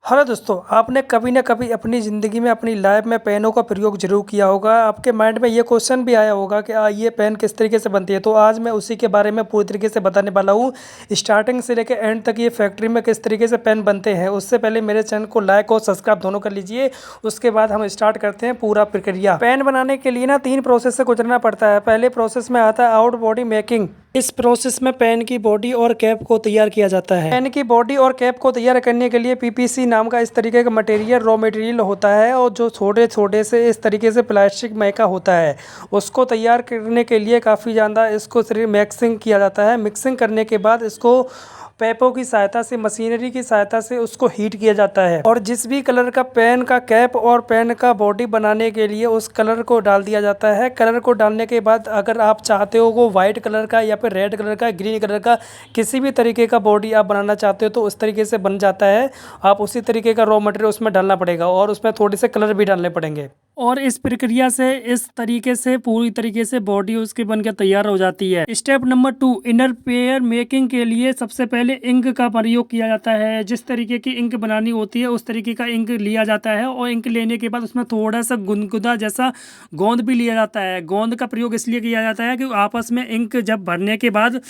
Hello दोस्तों, आपने कभी ना कभी अपनी ज़िंदगी में अपनी लाइफ में पेनों का प्रयोग ज़रूर किया होगा। आपके माइंड में ये क्वेश्चन भी आया होगा कि ये पेन किस तरीके से बनती है। तो आज मैं उसी के बारे में पूरी तरीके से बताने वाला हूँ। स्टार्टिंग से लेकर एंड तक ये फैक्ट्री में किस तरीके से पेन बनते हैं। उससे पहले मेरे चैनल को लाइक और सब्सक्राइब दोनों कर लीजिए। उसके बाद हम स्टार्ट करते हैं पूरा प्रक्रिया। पेन बनाने के लिए ना 3 प्रोसेस से गुजरना पड़ता है। पहले प्रोसेस में आता है आउट बॉडी मेकिंग। इस प्रोसेस में पेन की बॉडी और कैप को तैयार किया जाता है। पेन की बॉडी और कैप को तैयार करने के लिए पीपीसी नाम का इस तरीके का मटेरियल रॉ मटेरियल होता है, और जो छोटे छोटे से इस तरीके से प्लास्टिक मैका होता है, उसको तैयार करने के लिए काफ़ी ज़्यादा इसको मिक्सिंग किया जाता है। मिक्सिंग करने के बाद इसको पैपों की सहायता से, मशीनरी की सहायता से उसको हीट किया जाता है, और जिस भी कलर का पेन का कैप और पेन का बॉडी बनाने के लिए उस कलर को डाल दिया जाता है। कलर को डालने के बाद अगर आप चाहते हो वो वाइट कलर का या फिर रेड कलर का, ग्रीन कलर का, किसी भी तरीके का बॉडी आप बनाना चाहते हो तो उस तरीके से बन जाता है। आप उसी तरीके का रॉ मटेरियल उसमें डालना पड़ेगा और उसमें थोड़े से कलर भी डालने पड़ेंगे, और इस प्रक्रिया से इस तरीके से पूरी तरीके से बॉडी उसकी बनकर तैयार हो जाती है। Step number 2, inner pair making के लिए सबसे पहले इंक का प्रयोग किया जाता है। जिस तरीके की इंक बनानी होती है उस तरीके का इंक लिया जाता है, और इंक लेने के बाद उसमें थोड़ा सा गुनगुना जैसा गोंद भी लिया जाता है। गोंद का प्रयोग इसलिए किया जाता है कि आपस में इंक जब भरने के बाद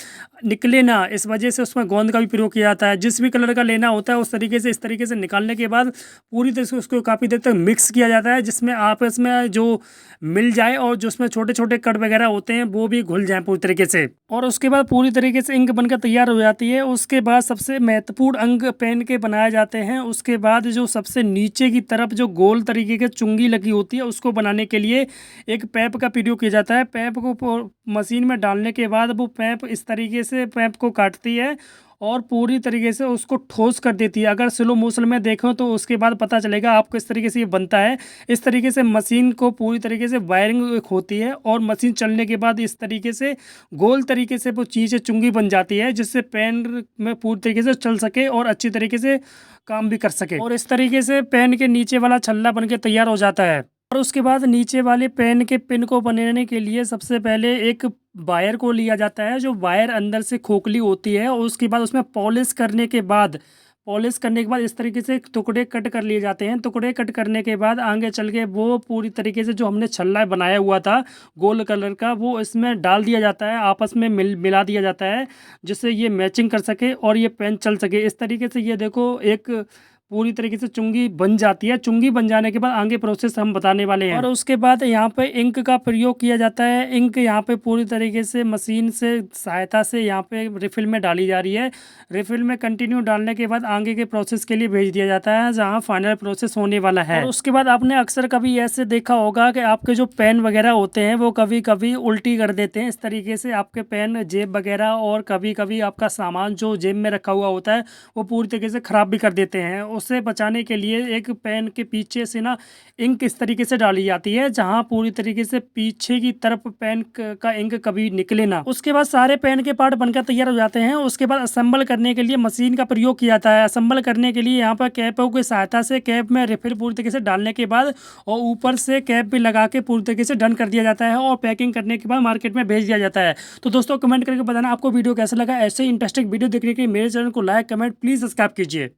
निकले ना, इस वजह से उसमें गोंद का भी प्रयोग किया जाता है। जिस भी कलर का लेना होता है उस तरीके से इस तरीके से निकालने के बाद पूरी तरह से उसको काफ़ी देर तक मिक्स किया जाता है, जिसमें आपस में जो मिल जाए और जो उसमें छोटे छोटे कट वगैरह होते हैं वो भी घुल जाए पूरी तरीके से। और उसके बाद पूरी तरीके से इंक बनकर तैयार हो जाती है। उसके बाद सबसे महत्वपूर्ण अंग पेन के बनाए जाते हैं। उसके बाद जो सबसे नीचे की तरफ जो गोल तरीके की चुंगी लगी होती है उसको बनाने के लिए एक पैप का प्रयोग किया जाता है। पैप को मशीन में डालने के बाद वो पैप इस तरीके से पैप को काटती है और पूरी तरीके से उसको ठोस कर देती है। अगर स्लो मोशन में देखो तो उसके बाद पता चलेगा आपको इस तरीके से ये बनता है। इस तरीके से मशीन को पूरी तरीके से वायरिंग होती है, और मशीन चलने के बाद इस तरीके से गोल तरीके से वो चीज़ें चुंगी बन जाती है, जिससे पेन में पूरी तरीके से चल सके और अच्छी तरीके से काम भी कर सके। और इस तरीके से पेन के नीचे वाला छल्ला बन के तैयार हो जाता है। और उसके बाद नीचे वाले पेन के पिन को बनाने के लिए सबसे पहले एक वायर को लिया जाता है, जो वायर अंदर से खोखली होती है, और उसके बाद उसमें पॉलिश करने के बाद इस तरीके से टुकड़े कट कर लिए जाते हैं। टुकड़े कट करने के बाद आगे चल के वो पूरी तरीके से जो हमने छल्ला बनाया हुआ था गोल कलर का, वो इसमें डाल दिया जाता है, आपस में मिला दिया जाता है, जिससे ये मैचिंग कर सके और ये पेन चल सके। इस तरीके से ये देखो एक पूरी तरीके से चुंगी बन जाती है। चुंगी बन जाने के बाद आगे प्रोसेस हम बताने वाले हैं। और उसके बाद यहाँ पे इंक का प्रयोग किया जाता है। इंक यहाँ पे पूरी तरीके से मशीन से सहायता से यहाँ पे रिफिल में डाली जा रही है। रिफिल में कंटिन्यू डालने के बाद आगे के प्रोसेस के लिए भेज दिया जाता है, जहाँ फाइनल प्रोसेस होने वाला है। और उसके बाद आपने अक्सर कभी ऐसे देखा होगा कि आपके जो पेन वगैरह होते हैं वो कभी कभी उल्टी कर देते हैं। इस तरीके से आपके पेन, जेब वगैरह, और कभी कभी आपका सामान जो जेब में रखा हुआ होता है वो पूरी तरीके से ख़राब भी कर देते हैं। उससे बचाने के लिए एक पेन के पीछे से ना इंक इस तरीके से डाली जाती है, जहां पूरी तरीके से पीछे की तरफ पेन का इंक कभी निकले ना। उसके बाद सारे पेन के पार्ट बनकर तैयार हो जाते हैं। उसके बाद असेंबल करने के लिए मशीन का प्रयोग किया जाता है। असेंबल करने के लिए यहाँ पर कैपों की सहायता से कैप में रिफिल पूरी तरीके से डालने के बाद और ऊपर से कैप भी लगा के पूरी तरीके से डन कर दिया जाता है, और पैकिंग करने के बाद मार्केट में भेज दिया जाता है। तो दोस्तों, कमेंट करके बताना आपको वीडियो कैसा लगा। ऐसे इंटरेस्टिंग वीडियो देखने के लिए मेरे चैनल को लाइक, कमेंट, प्लीज़ सब्सक्राइब कीजिए।